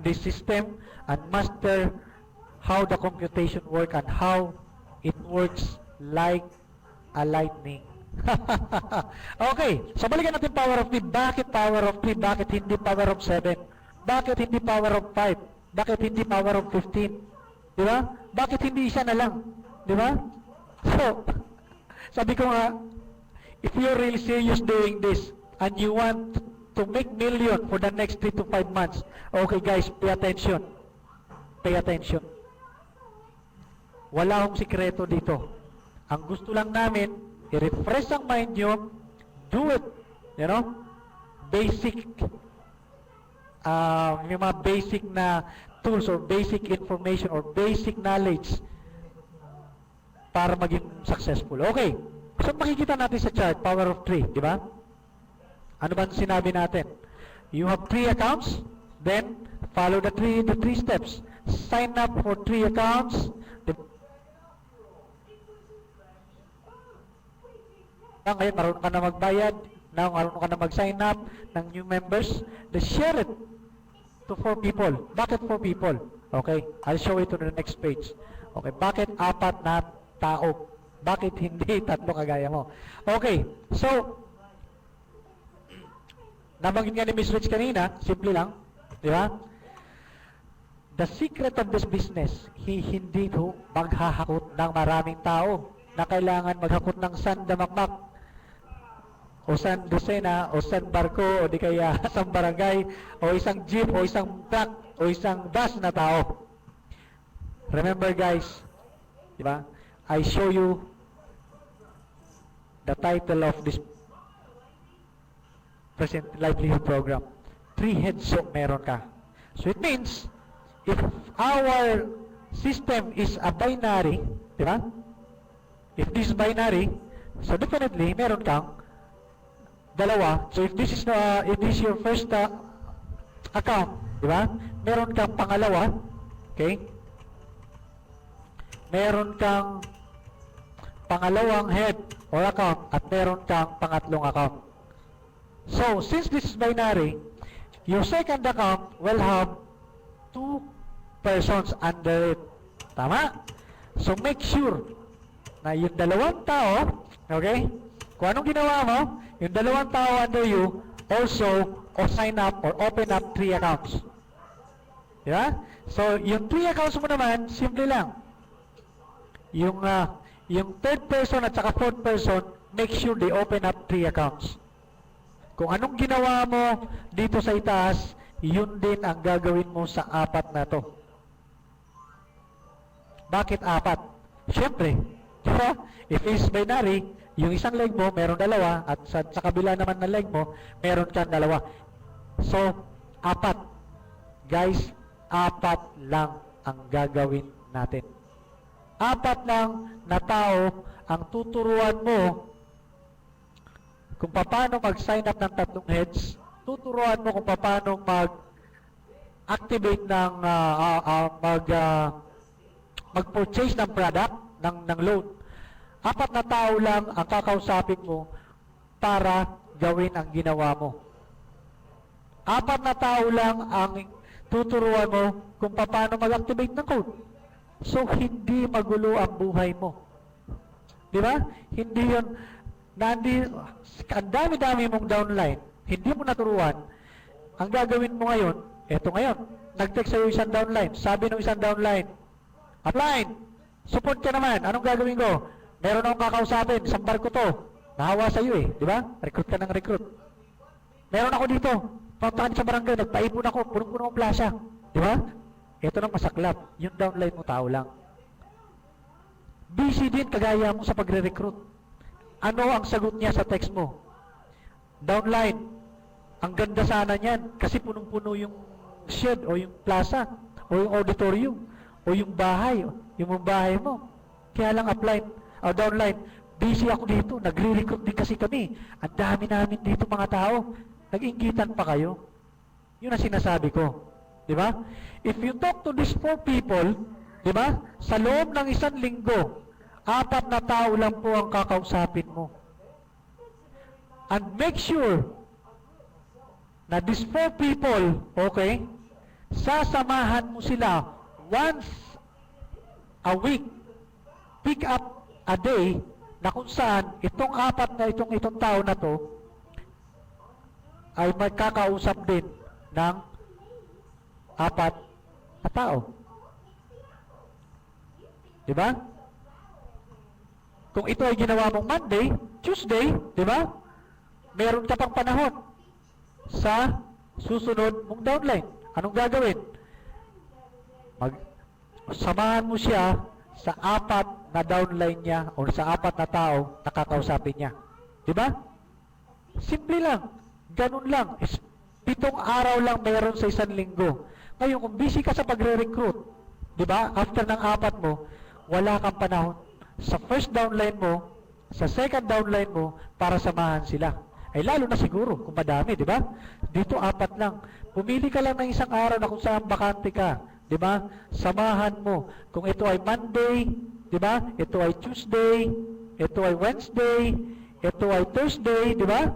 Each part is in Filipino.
this system and master how the computation work and how it works like a lightning. Okay, so balikan natin power of 3. Bakit power of 3? Bakit hindi power of 7? Bakit hindi power of 5? Bakit hindi power of 15? Di ba? Bakit hindi isa na lang? Di ba? So, sabi ko nga, if you're really serious doing this and you want to make million for the next 3 to 5 months, okay guys, pay attention. Pay attention. Wala akong sikreto dito. Ang gusto lang namin, i-refresh ang mind nyo, do it. You know? Basic, yung mga basic na tools or basic information or basic knowledge para maging successful. Okay. So makikita natin sa chart, power of 3, di ba? Ano ba sinabi natin? You have 3 accounts, then follow the three steps. Sign up for 3 accounts. Ngayon, marunong ka na magbayad. Now, marunong ka na mag-sign up ng new members. Then share it to 4 people. Bakit 4 people? Okay, I'll show it to the next page. Okay, bakit 4 na tao? Bakit hindi 3 kagaya mo? Okay, so, nabanggit nga ni Ms. Rich kanina, simple lang, di ba? The secret of this business, hindi ito maghahakot ng maraming tao na kailangan maghakot ng San Damakmak o San Lucena o San Barco o di kaya isang barangay o isang jeep o isang truck o isang bus na tao. Remember guys, di ba? I show you the title of this present livelihood program. 3 heads so meron ka. So it means if our system is a binary, di ba? If this is binary, so definitely meron kang dalawa. So if this is your first account, di ba? Meron kang pangalawa, okay? Meron kang pangalawang head or account at meron kang pangatlong account. So since this is binary, your second account will have 2 persons under it. Tama? So make sure na yung dalawang tao, okay? Kung anong ginawa mo, yung dalawang tao under you also sign up or open up 3 accounts. Diba? So, yung 3 accounts mo naman, simple lang. Yung third person at saka fourth person, make sure they open up 3 accounts. Kung anong ginawa mo dito sa itaas, yun din ang gagawin mo sa 4 na to. Bakit 4? Siyempre, diba? If it's binary, yung isang leg mo, meron 2, at sa kabila naman ng leg mo, meron kang 2. So, 4. Guys, 4 lang ang gagawin natin. 4 lang na tao ang tuturuan mo kung paano mag-sign up ng 3 heads, tuturuan mo kung paano mag-activate ng mag-purchase ng product, ng loan. 4 na tao lang ang kakausapin mo para gawin ang ginawa mo. 4 na tao lang ang tuturuan mo kung paano mag-activate ng code. So, hindi magulo ang buhay mo. Di ba? Hindi yun, ang dami-dami mong downline, hindi mo naturuan, ang gagawin mo ngayon, eto ngayon, nag-text sa'yo isang downline, sabi ng isang downline, upline, support ka naman, anong gagawin ko? Meron akong kakausapin, isang barko to, nahawa sa'yo eh, di ba? Recruit ka ng recruit. Meron ako dito, puntahan sa barangay, nagpaipon ako, punong-puno ang plasya, di ba? Ito na masaklap, yung downline mo tao lang. Busy din kagaya mo sa pagre-recruit. Ano ang sagot niya sa text mo? Downline, ang ganda sana niyan kasi punong-puno yung shed o yung plaza o yung auditorium o yung bahay, yung bahay mo. Kaya lang upline, downline, busy ako dito, nagre-recruit din kasi kami. Ang dami namin dito mga tao. Nag-inggitan pa kayo. Yun ang sinasabi ko. Di ba? If you talk to these 4 people, di ba? Sa loob ng 1 linggo, 4 na tao lang po ang kakausapin mo. And make sure na these 4 people, okay, Sasamahan mo sila once a week. Pick up a day na kung saan itong itong tao na to ay magkakausap din ng 4 na tao. Diba? Kung ito ay ginawa mong Monday, Tuesday, diba? Meron ka pang panahon sa susunod mong downline. Anong gagawin? Samahan mo siya sa 4 na downline niya o sa 4 na tao na kakausapin niya. Diba? Simple lang. Ganun lang. 7 araw lang meron sa isang linggo. Ngayon, kung busy ka sa pagre-recruit, diba? After ng 4 mo, wala kang panahon sa first downline mo, sa second downline mo, para samahan sila. Ay lalo na siguro kung madami, di ba? Dito 4 lang. Pumili ka lang ng isang araw na kung saan bakante ka, di ba? Samahan mo. Kung ito ay Monday, di ba? Ito ay Tuesday, ito ay Wednesday, ito ay Thursday, di ba?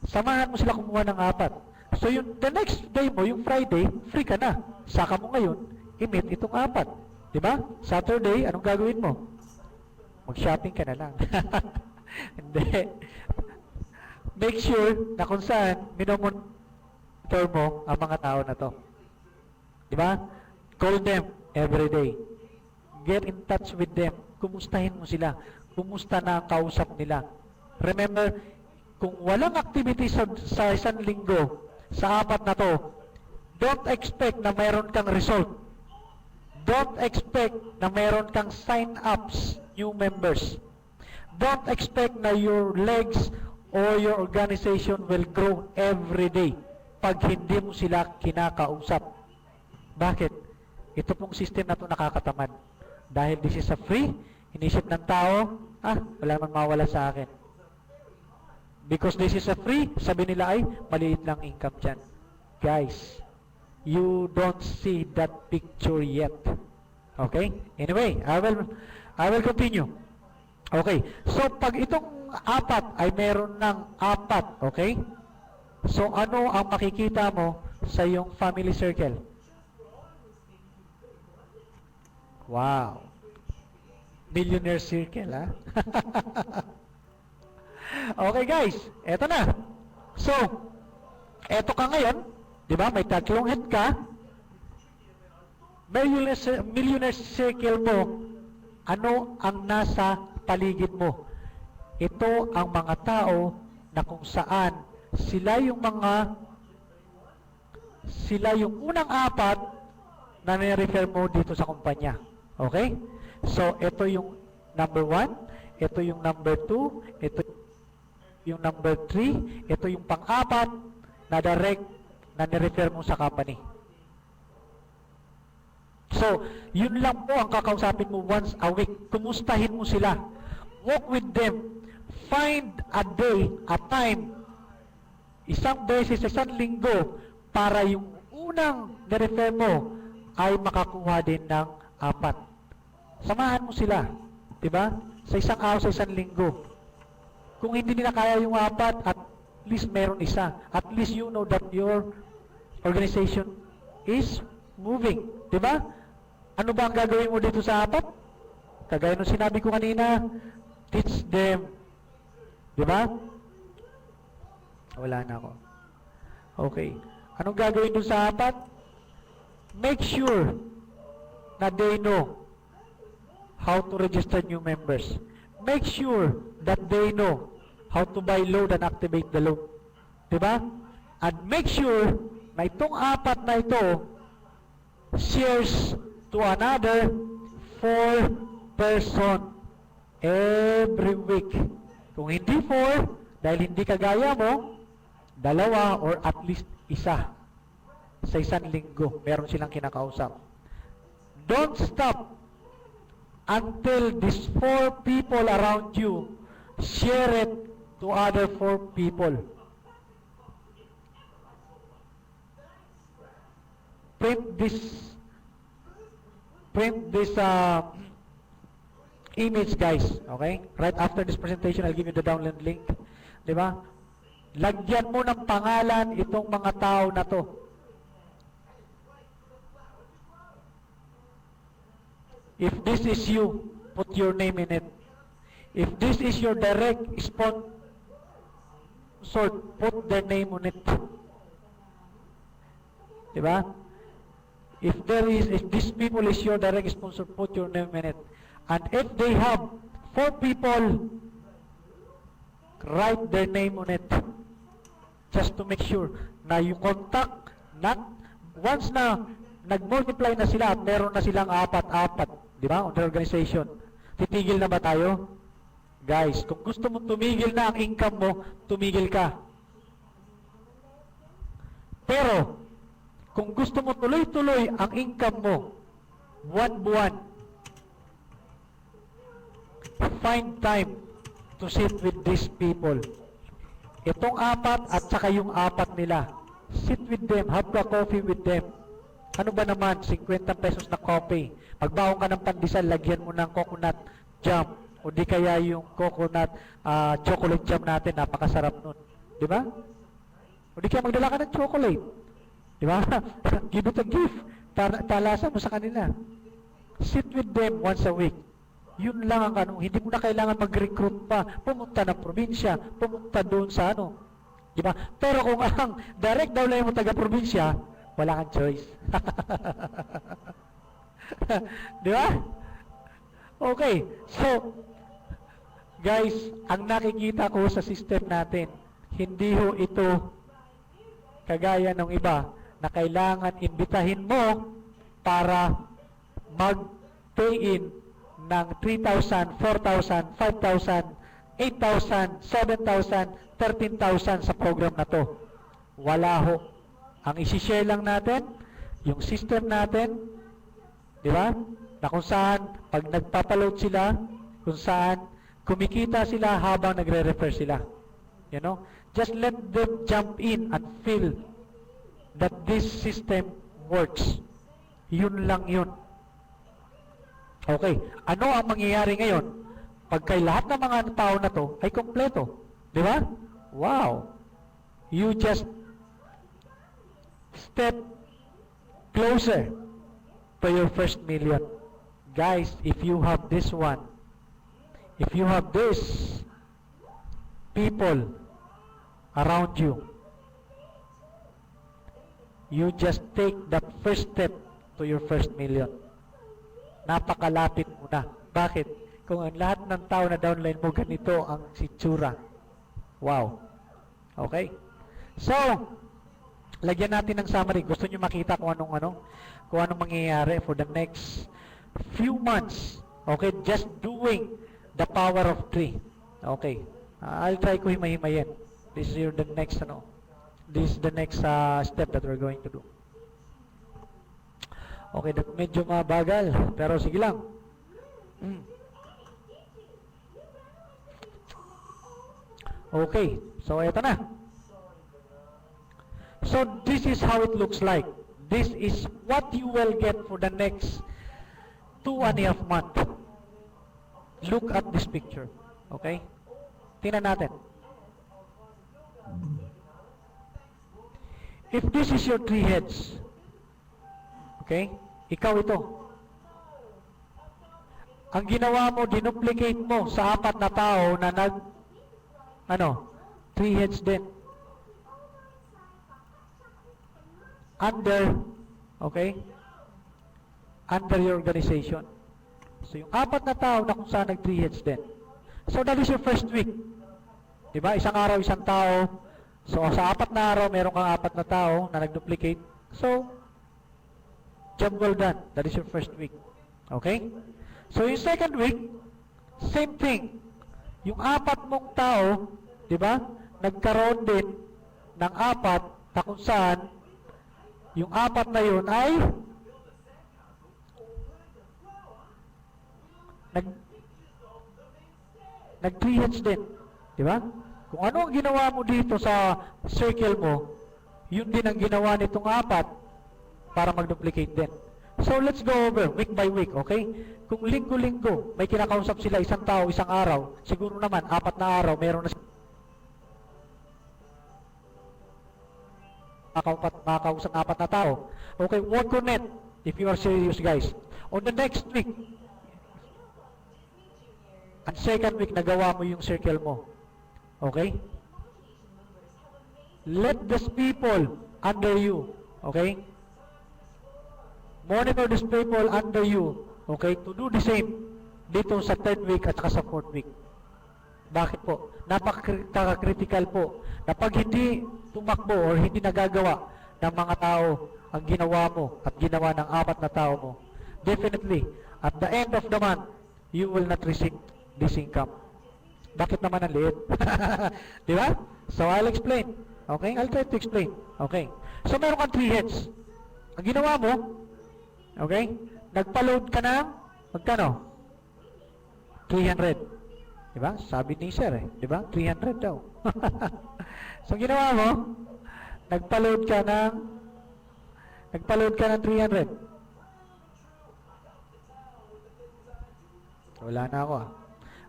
Samahan mo sila kumuha ng 4. So yung the next day mo, yung Friday, free ka na. Saka mo ngayon i-meet itong 4. Diba? Saturday, anong gagawin mo? Mag-shopping ka na lang. Hindi. Make sure na kung saan minomonitor mo ang mga tao na to. Diba? Call them every day. Get in touch with them. Kumustahin mo sila. Kumusta na ang kausap nila. Remember, kung walang activity sa isang linggo, sa 4 na to, don't expect na mayroon kang result. Don't expect na mayroon kang sign-ups, new members. Don't expect na your legs or your organization will grow every day pag hindi mo sila kinakausap. Bakit? Ito pong system na ito nakakatamad. Dahil this is a free, inisip ng tao, wala man mawala sa akin. Because this is a free, sabi nila ay, maliit lang income dyan. Guys, you don't see that picture yet. Okay? Anyway, I will continue. Okay. So, pag itong 4 ay meron ng 4, okay? So, ano ang makikita mo sa iyong family circle? Wow. Millionaire circle, ha? Okay, guys. Eto na. So, eto ka ngayon. Di ba? May 3 head ka. Millionaire circle mo, ano ang nasa paligid mo? Ito ang mga tao na kung saan sila yung unang 4 na nirefer mo dito sa kumpanya. Okay? So, ito yung number 1, ito yung number 2, ito yung number 3, ito yung pang-4 na direct na nirefer mo sa company. So, yun lang po ang kakausapin mo once a week. Kumustahin mo sila. Walk with them. Find a day, a time, isang beses, isang linggo, para yung unang nirefer mo ay makakuha din ng 4. Samahan mo sila. Diba? Sa isang araw, sa isang linggo. Kung hindi nila kaya yung 4, at least meron isa. At least you know that your organization is moving. Diba? Ano ba ang gagawin mo dito sa 4? Kagaya nung sinabi ko kanina, teach them. Diba? Wala na ako. Okay. Anong gagawin dun sa 4? Make sure na they know how to register new members. Make sure that they know how to buy load and activate the load. Diba? And make sure na itong 4 na ito shares to another 4 person every week. Kung hindi 4, dahil hindi kagaya mo, 2 or at least isa sa isang linggo meron silang kinakausap. Don't stop until these 4 people around you share it to other 4 people. Print this image, guys. Okay? Right after this presentation, I'll give you the download link. Diba? lagyan mo ng pangalan itong mga tao na to. If this is you, put your name in it. If this is your direct sponsor, put their name on it. Diba? If these people is your direct sponsor, put your name in it. And if they have 4 people, write their name on it. Just to make sure na you contact, once na nag-multiply na sila at meron na silang 4, di ba, on the organization, titigil na ba tayo? Guys, kung gusto mong tumigil na ang income mo, tumigil ka. Pero, kung gusto mo tuloy-tuloy ang income mo, buwan-buwan, find time to sit with these people. Itong 4 at saka yung 4 nila. Sit with them, have a coffee with them. Ano ba naman, 50 pesos na coffee. Pagbaon ka ng pandesal, lagyan mo ng coconut jam. O di kaya yung coconut chocolate jam natin, napakasarap nun. Di ba? O di kaya magdala ka ng chocolate. Di ba? Give it a gift. Talasa mo sa kanila. Sit with them once a week. Yun lang ang ano, hindi mo na kailangan mag-recruit pa, pumunta ng probinsya, pumunta doon sa ano. Di ba? Pero kung ang direct daw lang mo taga-probinsya, wala kang choice. Di ba? Okay. So, guys, ang nakikita ko sa system natin, hindi ho ito kagaya ng iba na kailangan imbitahin mo para mag-pay in ng 3,000, 4,000, 5,000, 8,000, 7,000, 13,000 sa program na to. Wala ho. Ang isi-share lang natin, yung system natin, di ba? Na kung saan, pag nagpapaload sila, kung saan, kumikita sila habang nagre-refer sila. You know? Just let them jump in and feel that this system works. Yun lang yun. Okay. Ano ang mangyayari ngayon? Pagka lahat ng mga tao na to ay kompleto. Di ba? Wow. You just step closer to your first million. Guys, if you have this one, if you have this people around you, you just take that first step to your first million. Napakalapit mo na. Bakit? Kung ang lahat ng tao na downline mo, ganito ang sitsura. Wow. Okay? So, lagyan natin ng summary. Gusto nyo makita kung anong mangyayari for the next few months. Okay? Just doing the power of 3. Okay. I'll try ko himay-himayin. This is the next, this is the next step that we're going to do. Okay, medyo mabagal, pero sige lang. Okay, so eto na. So this is how it looks like. This is what you will get for the next 2.5 months. Look at this picture. Okay? Tingnan natin. If this is your 3 heads, okay? Ikaw ito. Ang ginawa mo, dinuplicate mo sa 4 na tao na 3 heads din. Under, okay? Under your organization. So, yung 4 na tao na kung saan nag 3 heads din. So, that is your first week. Diba? Isang araw, isang tao. So, sa 4 na araw, meron kang 4 na tao na nag-duplicate. So, job well done. That is your first week. Okay? So, yung second week, same thing. Yung 4 mong tao, di ba? Nagkaroon din ng 4 na kung saan yung 4 na yun ay nag 3 heads din. Di ba? Kung ano ang ginawa mo dito sa circle mo, yun din ang ginawa nitong 4 para mag-duplicate din. So, let's go over week by week, okay? Kung linggo-linggo, may kinakausap sila isang tao, isang araw, siguro naman, 4 na araw, meron na makakausap 4 na tao. Okay, work on it if you are serious, guys. On the next week, ang second week, nagawa mo yung circle mo. Okay? Let these people under you, okay? Monitor these people under you, okay? To do the same dito sa third week at saka sa fourth week. Bakit po? Napaka-critical po na pag hindi tumakbo or hindi nagagawa ng mga tao ang ginawa mo at ginawa ng 4 na tao mo, definitely, at the end of the month, you will not receive this income. Bakit naman ang liit? Di ba? So, I'll explain. Okay? I'll try to explain. Okay? So, meron kang 3 heads. Ang ginawa mo, okay? Nagpa-load ka ng, magkano? 300. Diba? Sabi ni Sir eh. Diba? 300 daw. So, ginawa mo, nagpa-load ka ng 300. Wala na ako ah.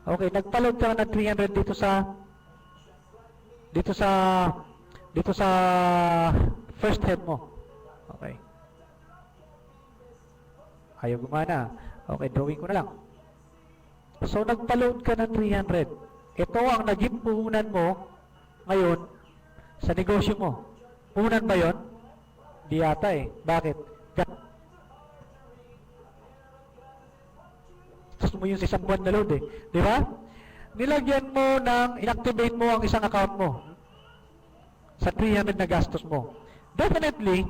Okay, nagpa-load ka ng 300 dito sa first head mo. Okay. Ayaw gumana. Okay, drawing ko na lang. So, nagpa-load ka ng 300. Ito ang naging puhunan mo ngayon sa negosyo mo. Puhunan ba yon? Di yata eh. Bakit? Gusto mo yung isang buwan na load eh. Di ba? Nilagyan mo inactivate mo ang isang account mo sa 300 na gastos mo. Definitely,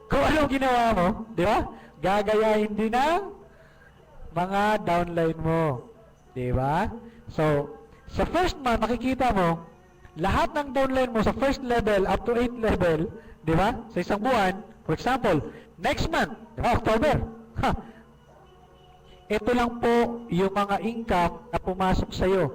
kung ano ginawa mo, di ba? Gagayahin din ang mga downline mo. Di ba? So, sa first month, makikita mo, lahat ng downline mo sa first level up to 8th level, di ba? Sa isang buwan, for example, next month, di ba? October. Ito lang po yung mga income na pumasok sa'yo.